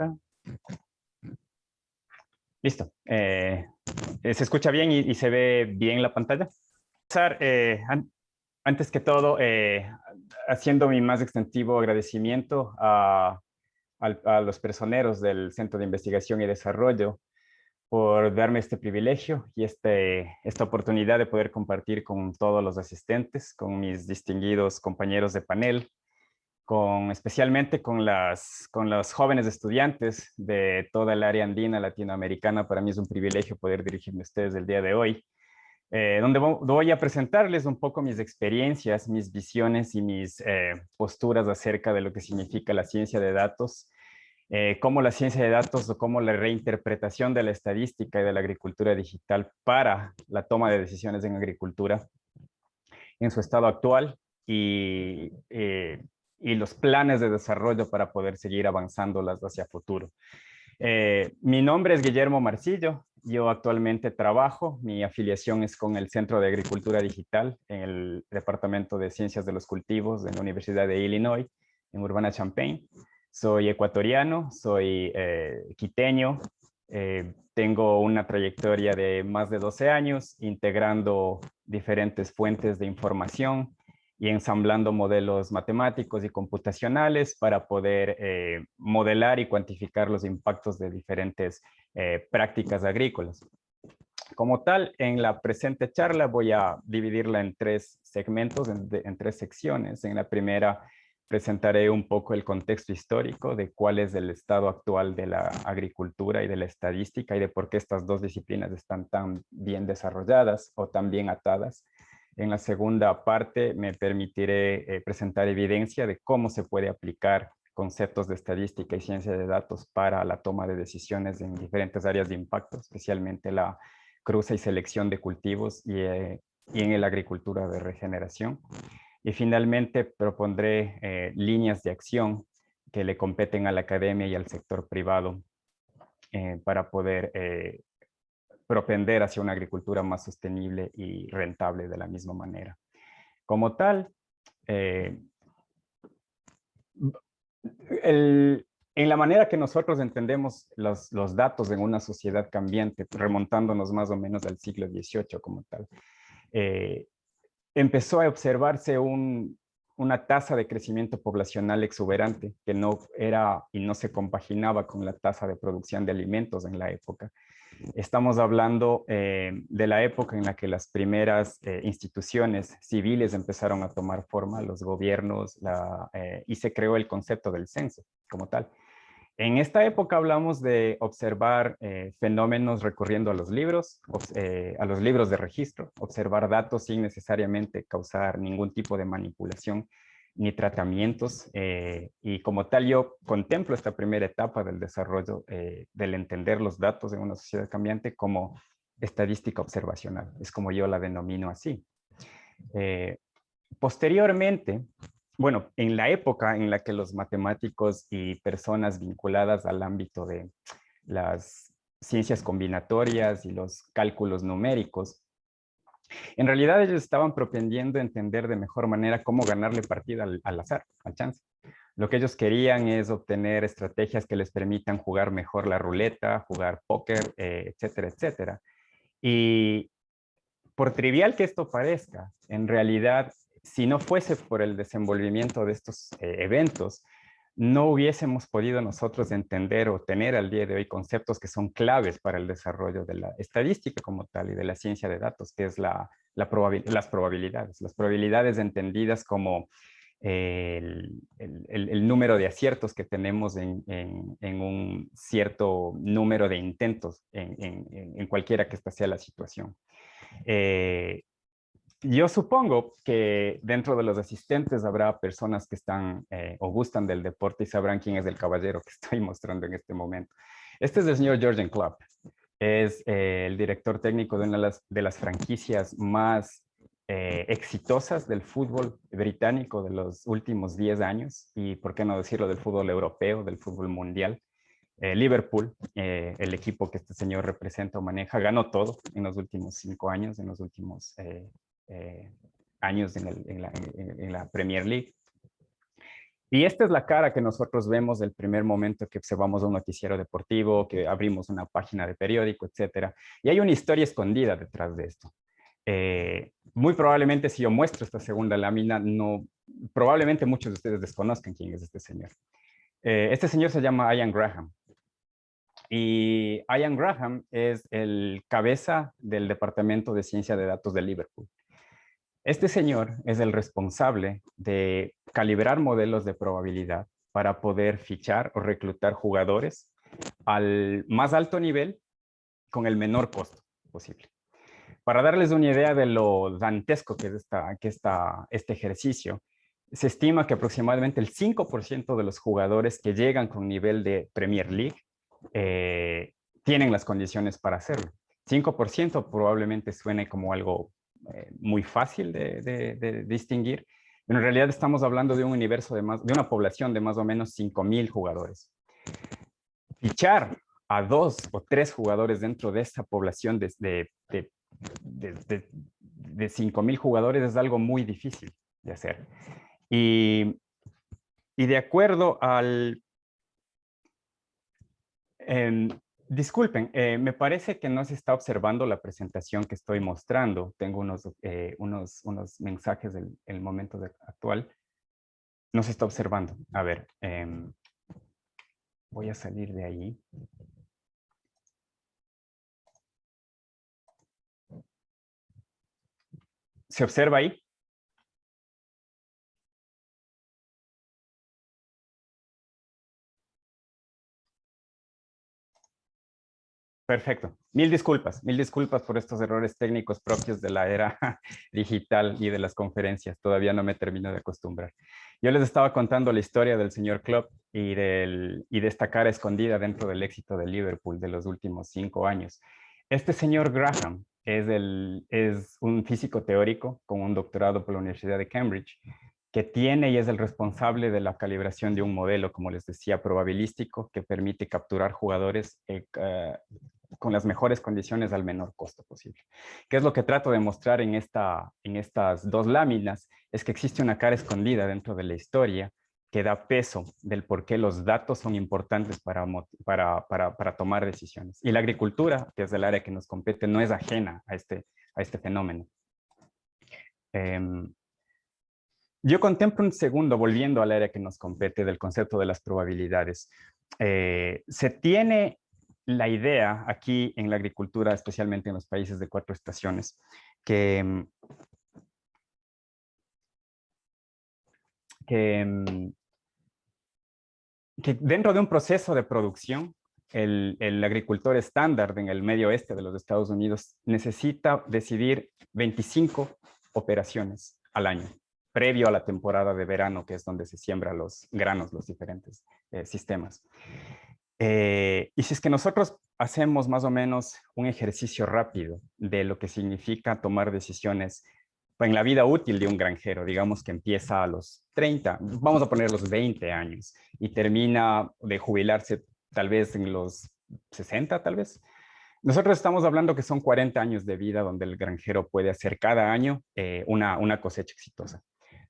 acá. Listo. ¿Se escucha bien y se ve bien la pantalla? Antes que todo, haciendo mi más extensivo agradecimiento a los personeros del Centro de Investigación y Desarrollo por darme este privilegio y esta oportunidad de poder compartir con todos los asistentes, con mis distinguidos compañeros de panel, especialmente con los jóvenes estudiantes de toda el área andina latinoamericana. Para mí es un privilegio poder dirigirme a ustedes el día de hoy, donde voy a presentarles un poco mis experiencias, mis visiones y mis posturas acerca de lo que significa la ciencia de datos, cómo la ciencia de datos o cómo la reinterpretación de la estadística y de la agricultura digital para la toma de decisiones en agricultura en su estado actual y los planes de desarrollo para poder seguir avanzándolas hacia futuro. Mi nombre es Guillermo Marcillo. Yo actualmente trabajo, mi afiliación es con el Centro de Agricultura Digital en el Departamento de Ciencias de los Cultivos de la Universidad de Illinois, en Urbana-Champaign. Soy ecuatoriano, soy quiteño, tengo una trayectoria de más de 12 años integrando diferentes fuentes de información y ensamblando modelos matemáticos y computacionales para poder modelar y cuantificar los impactos de diferentes prácticas agrícolas. Como tal, en la presente charla voy a dividirla en tres segmentos, en tres secciones. En la primera presentaré un poco el contexto histórico de cuál es el estado actual de la agricultura y de la estadística y de por qué estas dos disciplinas están tan bien desarrolladas o tan bien atadas. En la segunda parte me permitiré presentar evidencia de cómo se puede aplicar conceptos de estadística y ciencia de datos para la toma de decisiones en diferentes áreas de impacto, especialmente la cruza y selección de cultivos y en la agricultura de regeneración. Y finalmente propondré líneas de acción que le competen a la academia y al sector privado para poder propender hacia una agricultura más sostenible y rentable de la misma manera. Como tal, en la manera que nosotros entendemos los datos en una sociedad cambiante, remontándonos más o menos al siglo XVIII como tal, empezó a observarse una tasa de crecimiento poblacional exuberante que no era y no se compaginaba con la tasa de producción de alimentos en la época. Estamos hablando de la época en la que las primeras instituciones civiles empezaron a tomar forma, los gobiernos, y se creó el concepto del censo como tal. En esta época hablamos de observar fenómenos recurriendo a los libros de registro, observar datos sin necesariamente causar ningún tipo de manipulación ni tratamientos. Y como tal, yo contemplo esta primera etapa del desarrollo, del entender los datos en una sociedad cambiante como estadística observacional. Es como yo la denomino así. Posteriormente, bueno, en la época en la que los matemáticos y personas vinculadas al ámbito de las ciencias combinatorias y los cálculos numéricos, en realidad ellos estaban propendiendo a entender de mejor manera cómo ganarle partida al azar, al chance. Lo que ellos querían es obtener estrategias que les permitan jugar mejor la ruleta, jugar póker, etcétera, etcétera. Y por trivial que esto parezca, en realidad, si no fuese por el desenvolvimiento de estos eventos, no hubiésemos podido nosotros entender o tener al día de hoy conceptos que son claves para el desarrollo de la estadística como tal y de la ciencia de datos, que es las probabilidades. Las probabilidades entendidas como el número de aciertos que tenemos en un cierto número de intentos en cualquiera que esta sea la situación. Yo supongo que dentro de los asistentes habrá personas que están o gustan del deporte y sabrán quién es el caballero que estoy mostrando en este momento. Este es el señor Jürgen Klopp. Es el director técnico de una de las franquicias más exitosas del fútbol británico de los últimos 10 años y, por qué no decirlo, del fútbol europeo, del fútbol mundial. Liverpool, el equipo que este señor representa o maneja, ganó todo en los últimos 5 años, en los últimos años en la Premier League. Y esta es la cara que nosotros vemos del primer momento que observamos un noticiero deportivo, que abrimos una página de periódico, etcétera. Y hay una historia escondida detrás de esto. Muy probablemente si yo muestro esta segunda lámina, probablemente muchos de ustedes desconozcan quién es este señor. Este señor se llama Ian Graham. Y Ian Graham es el cabeza del Departamento de Ciencia de Datos de Liverpool. Este señor es el responsable de calibrar modelos de probabilidad para poder fichar o reclutar jugadores al más alto nivel con el menor costo posible. Para darles una idea de lo dantesco que es este ejercicio, se estima que aproximadamente el 5% de los jugadores que llegan con nivel de Premier League tienen las condiciones para hacerlo. 5% probablemente suene como algo muy fácil de distinguir, pero en realidad estamos hablando de un universo de una población de más o menos 5,000 jugadores. Fichar a 2 o 3 jugadores dentro de esta población de 5,000 jugadores es algo muy difícil de hacer. Y de acuerdo al... disculpen, me parece que no se está observando la presentación que estoy mostrando. Tengo unos mensajes del momento actual. No se está observando. A ver, voy a salir de ahí. ¿Se observa ahí? Perfecto. Mil disculpas por estos errores técnicos propios de la era digital y de las conferencias. Todavía no me termino de acostumbrar. Yo les estaba contando la historia del señor Klopp y de esta cara escondida dentro del éxito de Liverpool de los últimos 5 años. Este señor Graham es un físico teórico con un doctorado por la Universidad de Cambridge que tiene y es el responsable de la calibración de un modelo, como les decía, probabilístico, que permite capturar jugadores con las mejores condiciones al menor costo posible. ¿Qué es lo que trato de mostrar en estas dos láminas? Es que existe una cara escondida dentro de la historia que da peso del por qué los datos son importantes para tomar decisiones. Y la agricultura, que es el área que nos compete, no es ajena a este fenómeno. Yo contemplo un segundo, volviendo al área que nos compete del concepto de las probabilidades. Se tiene la idea aquí en la agricultura, especialmente en los países de 4 estaciones, que dentro de un proceso de producción, el agricultor estándar en el medio oeste de los Estados Unidos necesita decidir 25 operaciones al año, previo a la temporada de verano, que es donde se siembran los granos, los diferentes sistemas. Y si es que nosotros hacemos más o menos un ejercicio rápido de lo que significa tomar decisiones en la vida útil de un granjero, digamos que empieza a los 30, vamos a poner los 20 años y termina de jubilarse tal vez en los 60, tal vez. Nosotros estamos hablando que son 40 años de vida donde el granjero puede hacer cada año una cosecha exitosa.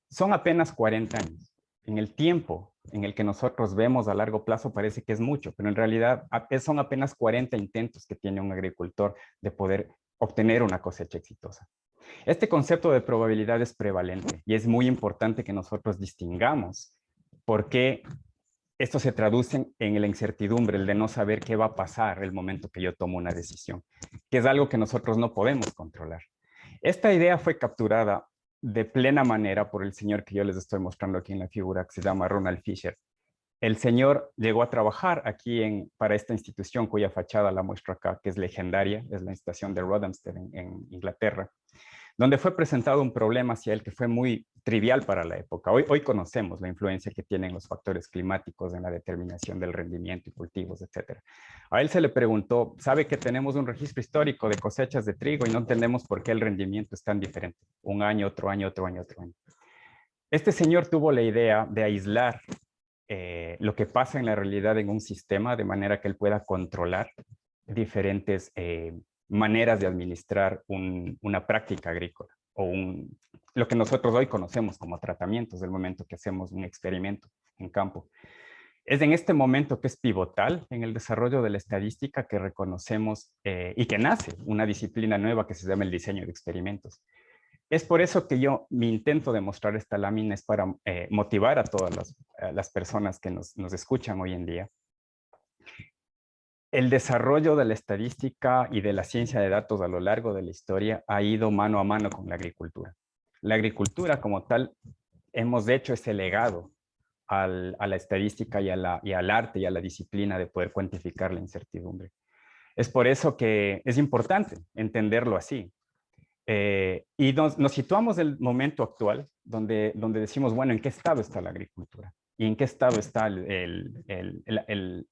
Son apenas 40 años. En el tiempo en el que nosotros vemos a largo plazo parece que es mucho, pero en realidad son apenas 40 intentos que tiene un agricultor de poder obtener una cosecha exitosa. Este concepto de probabilidad es prevalente y es muy importante que nosotros distingamos por qué esto se traduce en la incertidumbre, el de no saber qué va a pasar el momento que yo tomo una decisión, que es algo que nosotros no podemos controlar. Esta idea fue capturada de plena manera por el señor que yo les estoy mostrando aquí en la figura, que se llama Ronald Fisher. El señor llegó a trabajar aquí para esta institución cuya fachada la muestro acá, que es legendaria, es la estación de Rothamsted en Inglaterra, donde fue presentado un problema hacia él que fue muy trivial para la época. Hoy conocemos la influencia que tienen los factores climáticos en la determinación del rendimiento y cultivos, etc. A él se le preguntó, sabe que tenemos un registro histórico de cosechas de trigo y no entendemos por qué el rendimiento es tan diferente. Un año, otro año, otro año, otro año. Este señor tuvo la idea de aislar lo que pasa en la realidad en un sistema de manera que él pueda controlar diferentes maneras de administrar una práctica agrícola. lo que nosotros hoy conocemos como tratamientos, del momento que hacemos un experimento en campo. Es en este momento que es pivotal en el desarrollo de la estadística que reconocemos y que nace una disciplina nueva que se llama el diseño de experimentos. Es por eso que mi intento de mostrar esta lámina es para motivar a todas las personas que nos escuchan hoy en día. El desarrollo de la estadística y de la ciencia de datos a lo largo de la historia ha ido mano a mano con la agricultura. La agricultura como tal, hemos hecho ese legado a la estadística y al arte y a la disciplina de poder cuantificar la incertidumbre. Es por eso que es importante entenderlo así. Y nos situamos en el momento actual donde decimos, bueno, ¿en qué estado está la agricultura? ¿Y en qué estado está la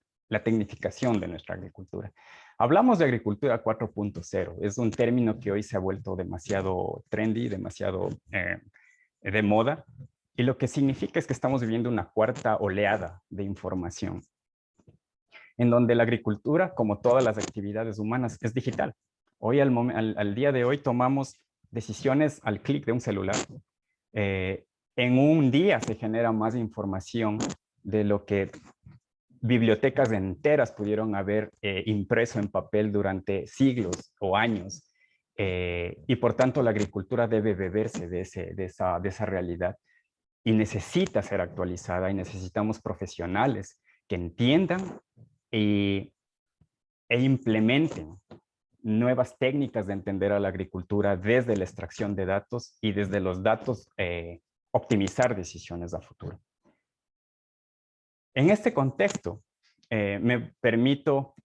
tecnificación de nuestra agricultura? Hablamos de agricultura 4.0. Es un término que hoy se ha vuelto demasiado trendy, demasiado de moda. Y lo que significa es que estamos viviendo una cuarta oleada de información, en donde la agricultura, como todas las actividades humanas, es digital. Hoy, al día de hoy, tomamos decisiones al clic de un celular. En un día se genera más información de lo que bibliotecas enteras pudieron haber impreso en papel durante siglos o años. Y por tanto, la agricultura debe beberse de esa realidad y necesita ser actualizada, y necesitamos profesionales que entiendan e implementen nuevas técnicas de entender a la agricultura desde la extracción de datos y desde los datos optimizar decisiones a futuro. En este contexto, me permito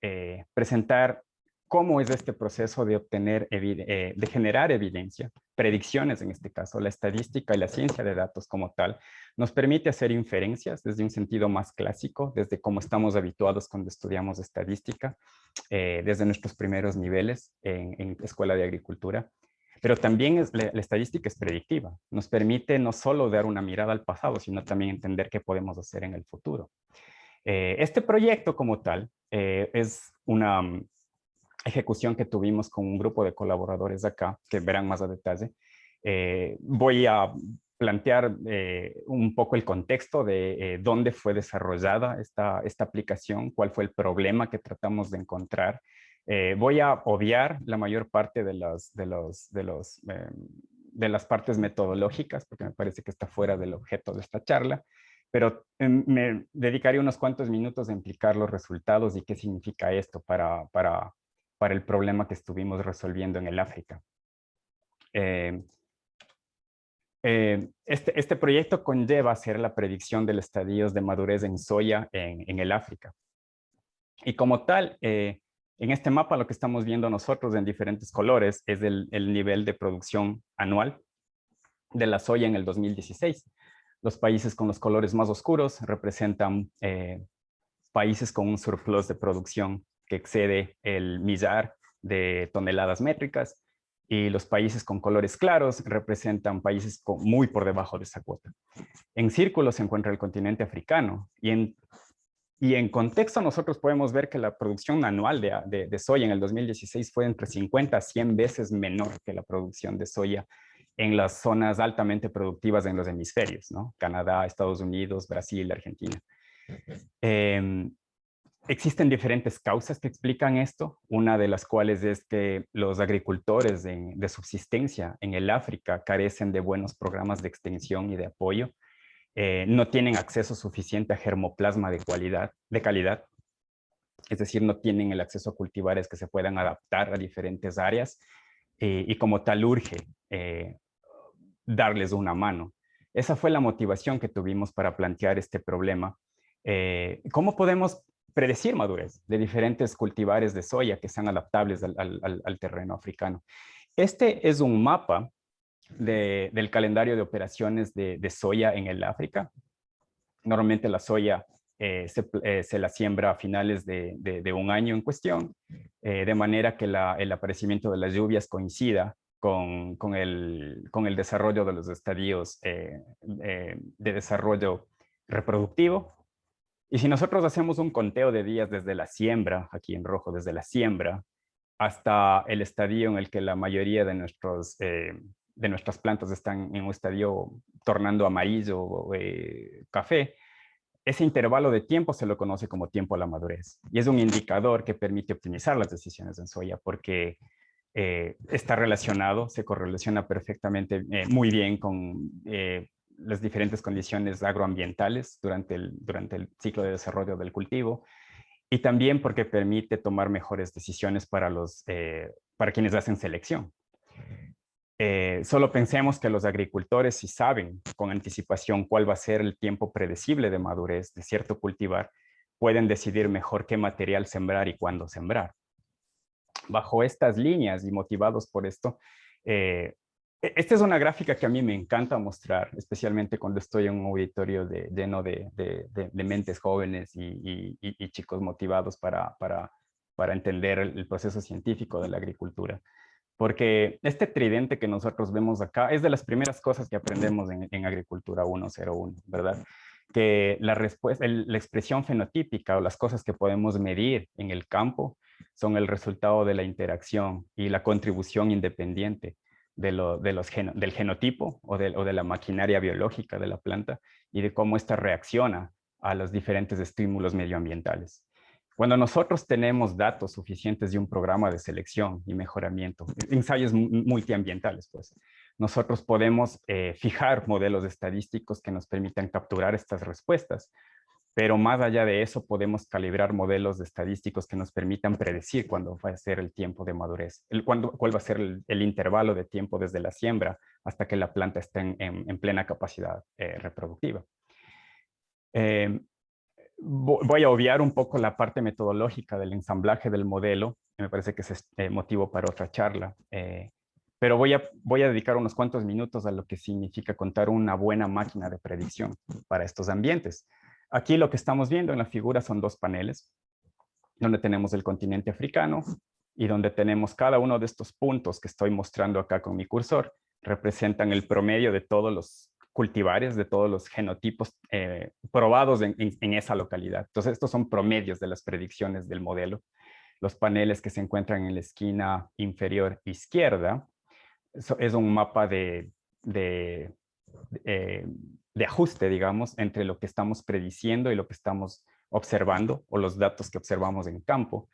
presentar cómo es este proceso de de generar evidencia, predicciones en este caso. La estadística y la ciencia de datos como tal nos permite hacer inferencias desde un sentido más clásico, desde cómo estamos habituados cuando estudiamos estadística, desde nuestros primeros niveles en Escuela de Agricultura. Pero también la estadística es predictiva. Nos permite no solo dar una mirada al pasado, sino también entender qué podemos hacer en el futuro. Este proyecto como tal es una ejecución que tuvimos con un grupo de colaboradores acá, que verán más a detalle. Voy a plantear un poco el contexto de dónde fue desarrollada esta aplicación, cuál fue el problema que tratamos de encontrar. Voy a obviar la mayor parte de las partes metodológicas, porque me parece que está fuera del objeto de esta charla, pero me dedicaré unos cuantos minutos a implicar los resultados y qué significa esto para el problema que estuvimos resolviendo en el África. Este proyecto conlleva hacer la predicción de los estadios de madurez en soya en el África. Y como tal, en este mapa lo que estamos viendo nosotros en diferentes colores es el nivel de producción anual de la soya en el 2016. Los países con los colores más oscuros representan países con un surplus de producción que excede el millar de toneladas métricas, y los países con colores claros representan países muy por debajo de esa cuota. En círculo se encuentra el continente africano, y en contexto nosotros podemos ver que la producción anual de soya en el 2016 fue entre 50 a 100 veces menor que la producción de soya en las zonas altamente productivas en los hemisferios, ¿no? Canadá, Estados Unidos, Brasil, Argentina. Existen diferentes causas que explican esto, una de las cuales es que los agricultores de subsistencia en el África carecen de buenos programas de extensión y de apoyo, no tienen acceso suficiente a germoplasma de calidad, es decir, no tienen el acceso a cultivares que se puedan adaptar a diferentes áreas, y como tal urge darles una mano. Esa fue la motivación que tuvimos para plantear este problema. ¿Cómo podemos predecir madurez de diferentes cultivares de soya que sean adaptables al terreno africano? Este es un mapa del calendario de operaciones de soya en el África. Normalmente la soya se la siembra a finales de un año en cuestión, de manera que el aparecimiento de las lluvias coincida con el desarrollo de los estadios de desarrollo reproductivo. Y si nosotros hacemos un conteo de días desde la siembra, aquí en rojo, desde la siembra, hasta el estadio en el que la mayoría de de nuestras plantas están en un estadio tornando amarillo o café, ese intervalo de tiempo se lo conoce como tiempo a la madurez. Y es un indicador que permite optimizar las decisiones en soya porque está relacionado, se correlaciona perfectamente, muy bien con las diferentes condiciones agroambientales durante el ciclo de desarrollo del cultivo, y también porque permite tomar mejores decisiones para quienes hacen selección. Solo pensemos que los agricultores, si saben con anticipación cuál va a ser el tiempo predecible de madurez de cierto cultivar, pueden decidir mejor qué material sembrar y cuándo sembrar. Bajo estas líneas y motivados por esto, esta es una gráfica que a mí me encanta mostrar, especialmente cuando estoy en un auditorio lleno de mentes jóvenes y chicos motivados para entender el proceso científico de la agricultura. Porque este tridente que nosotros vemos acá es de las primeras cosas que aprendemos en Agricultura 101, ¿verdad? Que la expresión fenotípica o las cosas que podemos medir en el campo son el resultado de la interacción y la contribución independiente del genotipo o de la maquinaria biológica de la planta y de cómo ésta reacciona a los diferentes estímulos medioambientales. Cuando nosotros tenemos datos suficientes de un programa de selección y mejoramiento, ensayos multiambientales, pues, nosotros podemos fijar modelos estadísticos que nos permitan capturar estas respuestas, pero más allá de eso podemos calibrar modelos estadísticos que nos permitan predecir cuándo va a ser el tiempo de madurez, cuál va a ser el intervalo de tiempo desde la siembra hasta que la planta esté en plena capacidad reproductiva. Voy a obviar un poco la parte metodológica del ensamblaje del modelo, me parece que es motivo para otra charla, pero voy a dedicar unos cuantos minutos a lo que significa contar una buena máquina de predicción para estos ambientes. Aquí lo que estamos viendo en la figura son dos paneles, donde tenemos el continente africano y donde tenemos cada uno de estos puntos que estoy mostrando acá con mi cursor, representan el promedio de todos los cultivares, de todos los genotipos probados en esa localidad. Entonces, estos son promedios de las predicciones del modelo. Los paneles que se encuentran en la esquina inferior izquierda es un mapa de ajuste, digamos, entre lo que estamos prediciendo y lo que estamos observando o los datos que observamos en campo.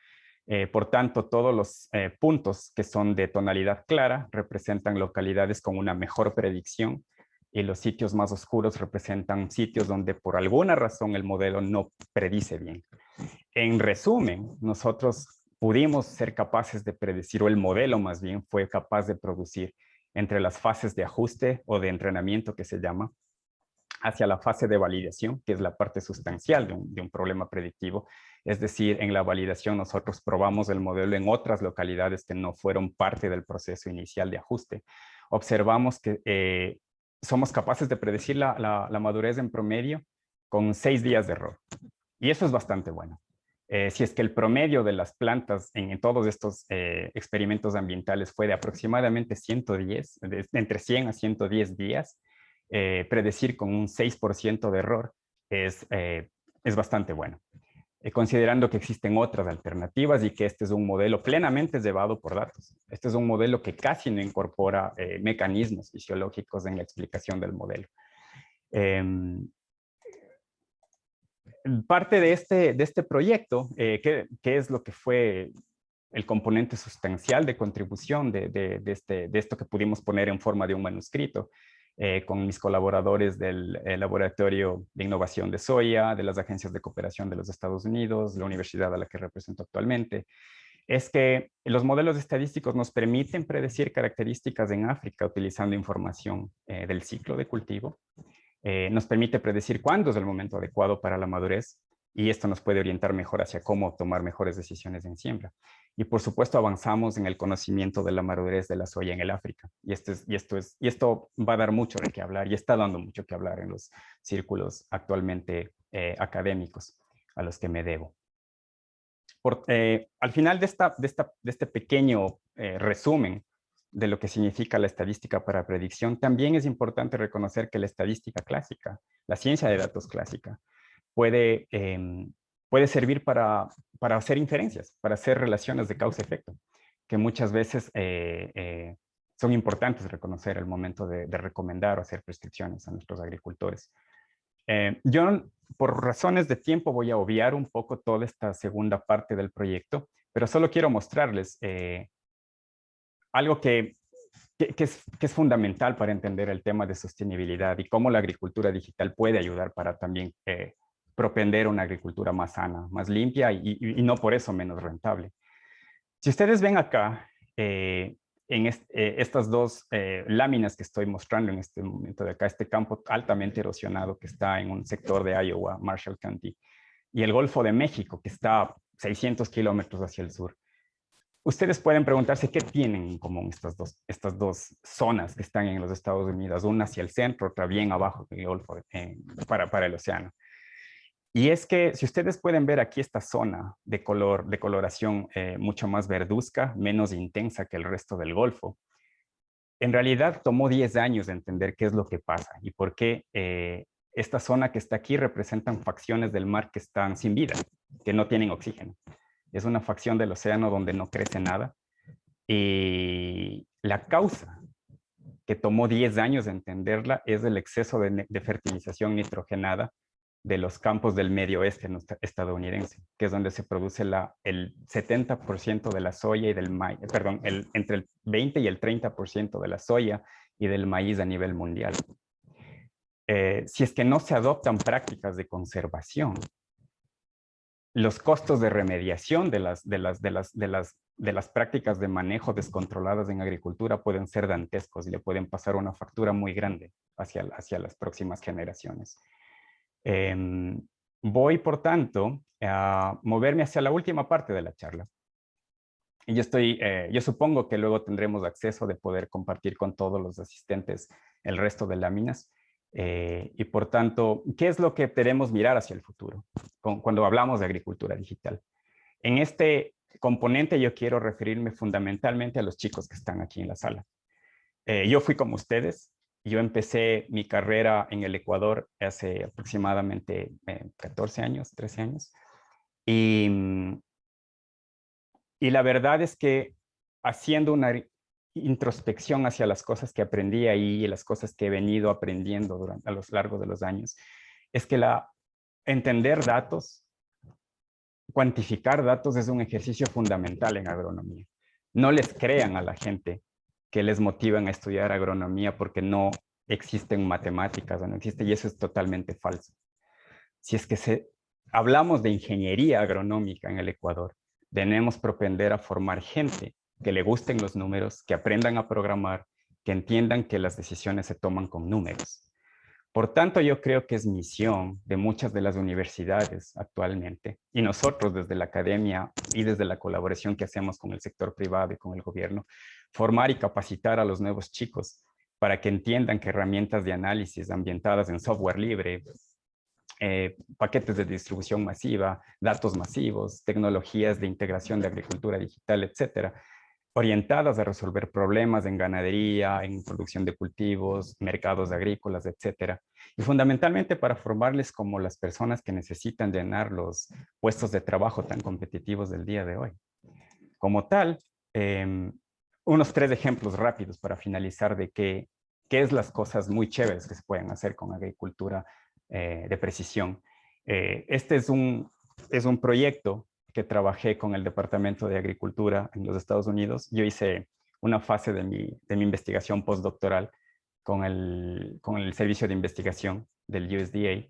Por tanto, todos los puntos que son de tonalidad clara representan localidades con una mejor predicción y los sitios más oscuros representan sitios donde por alguna razón el modelo no predice bien. En resumen, nosotros pudimos ser capaces de predecir, o el modelo más bien fue capaz de producir entre las fases de ajuste o de entrenamiento que se llama, hacia la fase de validación, que es la parte sustancial de un problema predictivo. Es decir, en la validación nosotros probamos el modelo en otras localidades que no fueron parte del proceso inicial de ajuste. Observamos que somos capaces de predecir la madurez en promedio con 6 días de error. Y eso es bastante bueno. Si es que el promedio de las plantas en todos estos experimentos ambientales fue de aproximadamente 110, entre 100 a 110 días, predecir con un 6% de error es bastante bueno. Considerando que existen otras alternativas y que este es un modelo plenamente llevado por datos. Este es un modelo que casi no incorpora mecanismos fisiológicos en la explicación del modelo. Parte de este proyecto, ¿qué es lo que fue el componente sustancial de contribución de esto que pudimos poner en forma de un manuscrito con mis colaboradores del Laboratorio de Innovación de Soya, de las agencias de cooperación de los Estados Unidos, la universidad a la que represento actualmente? Es que los modelos estadísticos nos permiten predecir características en África utilizando información del ciclo de cultivo. Nos permite predecir cuándo es el momento adecuado para la madurez y esto nos puede orientar mejor hacia cómo tomar mejores decisiones en siembra. Y por supuesto avanzamos en el conocimiento de la madurez de la soya en el África. Y esto va a dar mucho de qué hablar y está dando mucho que hablar en los círculos actualmente académicos a los que me debo. Al final de este pequeño resumen de lo que significa la estadística para predicción, también es importante reconocer que la estadística clásica, la ciencia de datos clásica, puede servir para hacer inferencias, para hacer relaciones de causa-efecto, que muchas veces son importantes reconocer al momento de recomendar o hacer prescripciones a nuestros agricultores. Yo, por razones de tiempo, voy a obviar un poco toda esta segunda parte del proyecto, pero solo quiero mostrarles algo que es fundamental para entender el tema de sostenibilidad y cómo la agricultura digital puede ayudar para también propender una agricultura más sana, más limpia y no por eso menos rentable. Si ustedes ven acá, estas dos láminas que estoy mostrando en este momento de acá, este campo altamente erosionado que está en un sector de Iowa, Marshall County, y el Golfo de México, que está a 600 kilómetros hacia el sur. Ustedes pueden preguntarse qué tienen en común estas dos zonas que están en los Estados Unidos, una hacia el centro, otra bien abajo del Golfo para el océano. Y es que si ustedes pueden ver aquí esta zona de coloración mucho más verduzca, menos intensa que el resto del Golfo, en realidad tomó 10 años de entender qué es lo que pasa y por qué esta zona que está aquí representan facciones del mar que están sin vida, que no tienen oxígeno. Es una facción del océano donde no crece nada. Y la causa que tomó 10 años de entenderla es el exceso de fertilización nitrogenada de los campos del medio oeste estadounidense, que es donde se produce el 70% de la soya y del maíz, perdón, entre el 20 y el 30% de la soya y del maíz a nivel mundial. Si es que no se adoptan prácticas de conservación, los costos de remediación de las prácticas de manejo descontroladas en agricultura pueden ser dantescos y le pueden pasar una factura muy grande hacia las próximas generaciones. Voy, por tanto, a moverme hacia la última parte de la charla. Y yo supongo que luego tendremos acceso de poder compartir con todos los asistentes el resto de láminas. Y por tanto, ¿qué es lo que queremos mirar hacia el futuro cuando hablamos de agricultura digital? En este componente yo quiero referirme fundamentalmente a los chicos que están aquí en la sala. Yo fui como ustedes. Yo empecé mi carrera en el Ecuador hace aproximadamente 14 años, 13 años. Y la verdad es que haciendo una introspección hacia las cosas que aprendí ahí y las cosas que he venido aprendiendo a lo largo de los años, es que entender datos, cuantificar datos es un ejercicio fundamental en agronomía. No les crean a la gente que les motivan a estudiar agronomía porque no existen matemáticas o no existe, y eso es totalmente falso. Si es que hablamos de ingeniería agronómica en el Ecuador, tenemos propender a formar gente que le gusten los números, que aprendan a programar, que entiendan que las decisiones se toman con números. Por tanto, yo creo que es misión de muchas de las universidades actualmente, y nosotros desde la academia y desde la colaboración que hacemos con el sector privado y con el gobierno, formar y capacitar a los nuevos chicos para que entiendan que herramientas de análisis ambientadas en software libre, paquetes de distribución masiva, datos masivos, tecnologías de integración de agricultura digital, etcétera, orientadas a resolver problemas en ganadería, en producción de cultivos, mercados agrícolas, etcétera. Y fundamentalmente para formarles como las personas que necesitan llenar los puestos de trabajo tan competitivos del día de hoy. Como tal, unos 3 ejemplos rápidos para finalizar de qué es las cosas muy chéveres que se pueden hacer con agricultura de precisión. Este es un proyecto que trabajé con el Departamento de Agricultura en los Estados Unidos. Yo hice una fase de mi investigación postdoctoral con el Servicio de Investigación del USDA.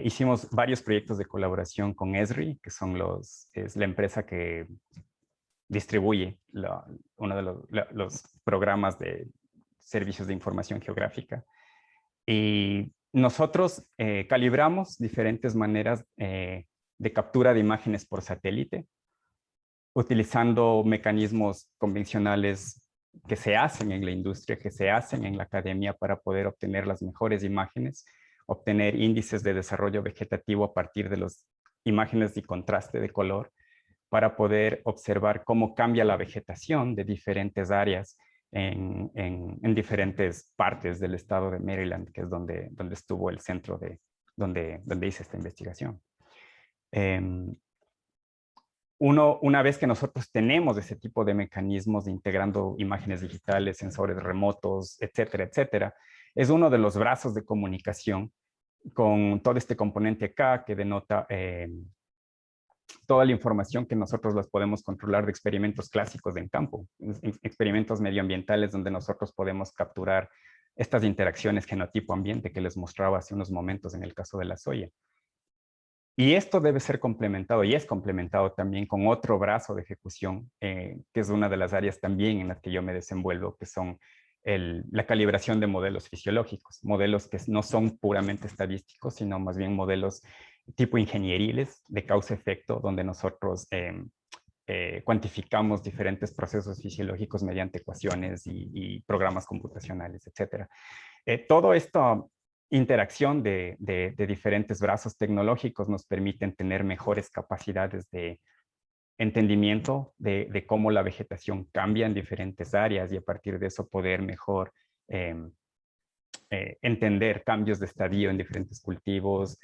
Hicimos varios proyectos de colaboración con Esri, que es la empresa que distribuye uno de los programas de servicios de información geográfica. Y nosotros calibramos diferentes maneras de captura de imágenes por satélite, utilizando mecanismos convencionales que se hacen en la industria, que se hacen en la academia para poder obtener las mejores imágenes, obtener índices de desarrollo vegetativo a partir de las imágenes de contraste de color, para poder observar cómo cambia la vegetación de diferentes áreas en diferentes partes del estado de Maryland, que es donde estuvo el centro donde hice esta investigación. una vez que nosotros tenemos ese tipo de mecanismos de integrando imágenes digitales, sensores remotos, etcétera, etcétera, es uno de los brazos de comunicación con todo este componente acá que denota toda la información que nosotros las podemos controlar de experimentos clásicos en campo, experimentos medioambientales donde nosotros podemos capturar estas interacciones genotipo-ambiente que les mostraba hace unos momentos en el caso de la soya. Y esto debe ser complementado y es complementado también con otro brazo de ejecución, que es una de las áreas también en las que yo me desenvuelvo, que son la calibración de modelos fisiológicos, modelos que no son puramente estadísticos, sino más bien modelos tipo ingenieriles de causa-efecto, donde nosotros cuantificamos diferentes procesos fisiológicos mediante ecuaciones y programas computacionales, etcétera. Todo esto interacción de diferentes brazos tecnológicos nos permiten tener mejores capacidades de entendimiento de cómo la vegetación cambia en diferentes áreas y a partir de eso poder mejor entender cambios de estadio en diferentes cultivos,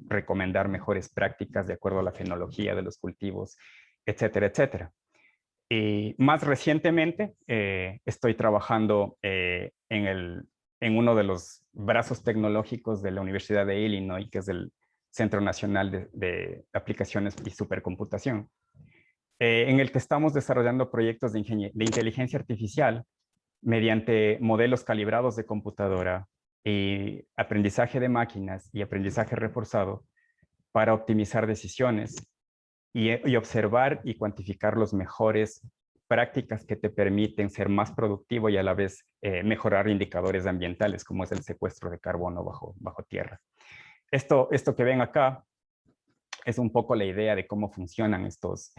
recomendar mejores prácticas de acuerdo a la fenología de los cultivos, etcétera, etcétera. Y más recientemente estoy trabajando en uno de los brazos tecnológicos de la Universidad de Illinois, que es el Centro Nacional de Aplicaciones y Supercomputación, en el que estamos desarrollando proyectos de inteligencia artificial mediante modelos calibrados de computadora y aprendizaje de máquinas y aprendizaje reforzado para optimizar decisiones y observar y cuantificar los mejores prácticas que te permiten ser más productivo y a la vez mejorar indicadores ambientales, como es el secuestro de carbono bajo tierra. Esto que ven acá es un poco la idea de cómo funcionan estos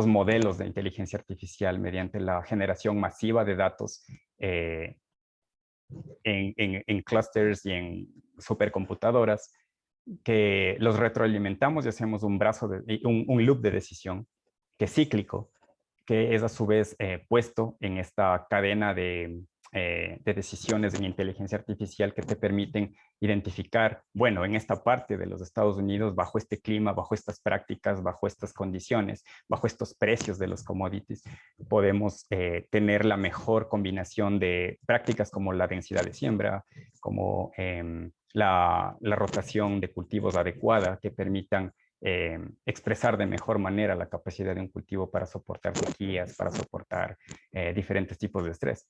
modelos de inteligencia artificial mediante la generación masiva de datos en clusters y en supercomputadoras, que los retroalimentamos y hacemos un loop de decisión que es cíclico, que es a su vez puesto en esta cadena de decisiones en inteligencia artificial que te permiten identificar, bueno, en esta parte de los Estados Unidos, bajo este clima, bajo estas prácticas, bajo estas condiciones, bajo estos precios de los commodities, podemos tener la mejor combinación de prácticas como la densidad de siembra, como la rotación de cultivos adecuada que permitan expresar de mejor manera la capacidad de un cultivo para soportar sequías, para soportar diferentes tipos de estrés.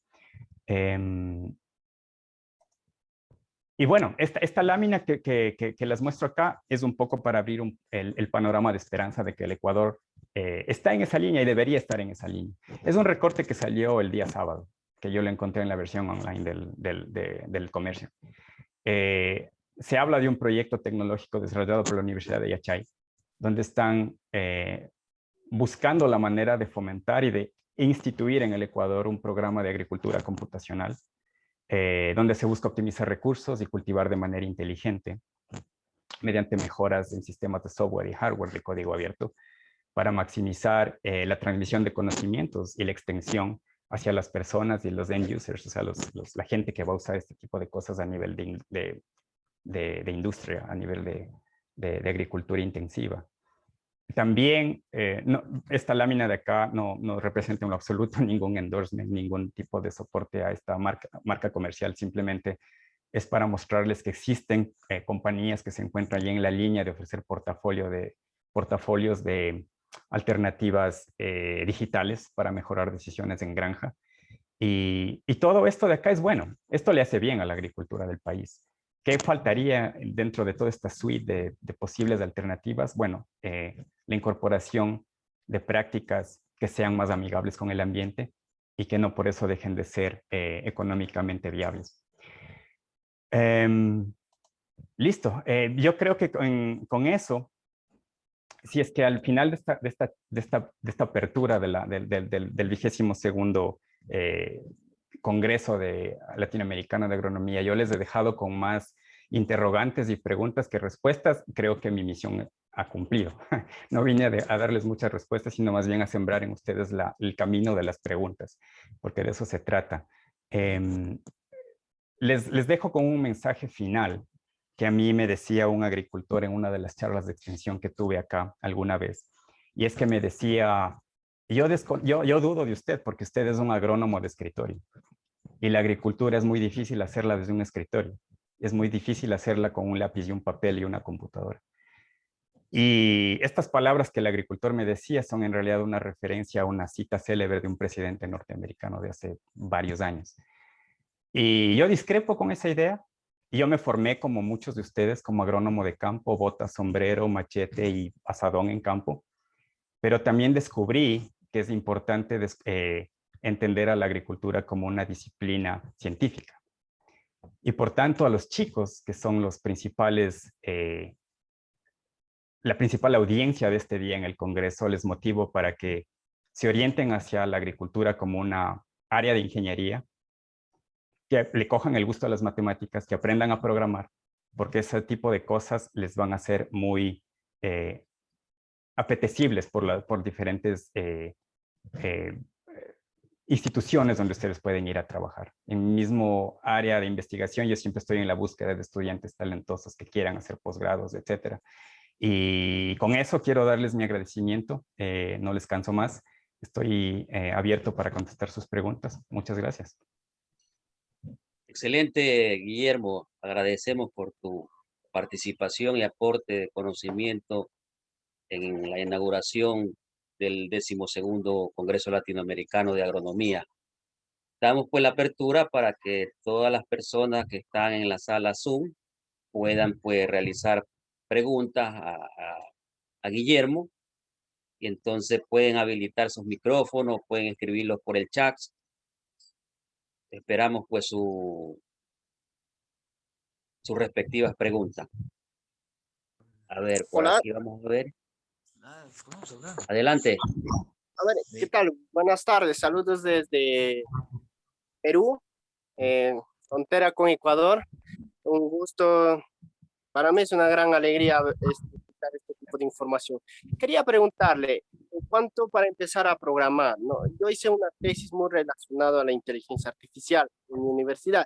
Y bueno, esta lámina que les muestro acá es un poco para abrir el panorama de esperanza de que el Ecuador está en esa línea y debería estar en esa línea. Es un recorte que salió el día sábado, que yo lo encontré en la versión online del comercio. Se habla de un proyecto tecnológico desarrollado por la Universidad de Yachay, donde están buscando la manera de fomentar y de instituir en el Ecuador un programa de agricultura computacional, donde se busca optimizar recursos y cultivar de manera inteligente mediante mejoras en sistemas de software y hardware de código abierto para maximizar la transmisión de conocimientos y la extensión hacia las personas y los end users, o sea, la gente que va a usar este tipo de cosas a nivel de industria, a nivel de agricultura intensiva. También, esta lámina de acá no representa en lo absoluto ningún endorsement, ningún tipo de soporte a esta marca comercial, simplemente es para mostrarles que existen compañías que se encuentran ya en la línea de ofrecer portafolios de alternativas digitales para mejorar decisiones en granja. Y todo esto de acá es bueno, esto le hace bien a la agricultura del país. ¿Qué faltaría dentro de toda esta suite de posibles alternativas? Bueno, la incorporación de prácticas que sean más amigables con el ambiente y que no por eso dejen de ser económicamente viables. Listo. Yo creo que con eso, si es que al final de esta apertura del 22º Congreso Latinoamericano de Agronomía, yo les he dejado con más interrogantes y preguntas que respuestas, creo que mi misión ha cumplido. No vine a darles muchas respuestas, sino más bien a sembrar en ustedes el camino de las preguntas, porque de eso se trata. Les dejo con un mensaje final que a mí me decía un agricultor en una de las charlas de extensión que tuve acá alguna vez. Y es que me decía, yo dudo de usted porque usted es un agrónomo de escritorio y la agricultura es muy difícil hacerla desde un escritorio. Es muy difícil hacerla con un lápiz y un papel y una computadora. Y estas palabras que el agricultor me decía son en realidad una referencia a una cita célebre de un presidente norteamericano de hace varios años. Y yo discrepo con esa idea. Yo me formé como muchos de ustedes como agrónomo de campo, botas, sombrero, machete y asadón en campo, pero también descubrí que es importante entender a la agricultura como una disciplina científica. Y por tanto a los chicos, que son los principales la principal audiencia de este día en el Congreso, les motivo para que se orienten hacia la agricultura como una área de ingeniería, que le cojan el gusto a las matemáticas, que aprendan a programar, porque ese tipo de cosas les van a ser muy apetecibles por diferentes instituciones donde ustedes pueden ir a trabajar. En mi mismo área de investigación, yo siempre estoy en la búsqueda de estudiantes talentosos que quieran hacer posgrados, etcétera. Y con eso quiero darles mi agradecimiento. No les canso más. Estoy abierto para contestar sus preguntas. Muchas gracias. Excelente, Guillermo. Agradecemos por tu participación y aporte de conocimiento en la inauguración del 12º Congreso Latinoamericano de Agronomía. Damos pues la apertura para que todas las personas que están en la sala Zoom puedan pues realizar preguntas a Guillermo, y entonces pueden habilitar sus micrófonos, pueden escribirlos por el chat. Esperamos pues sus respectivas preguntas. A ver, por Hola. aquí vamos a ver. Adelante. A ver, ¿qué tal? Buenas tardes, saludos desde Perú, frontera con Ecuador. Un gusto, para mí es una gran alegría escuchar este tipo de información. Quería preguntarle, ¿en cuánto para empezar a programar? ¿No? Yo hice una tesis muy relacionada a la inteligencia artificial en mi universidad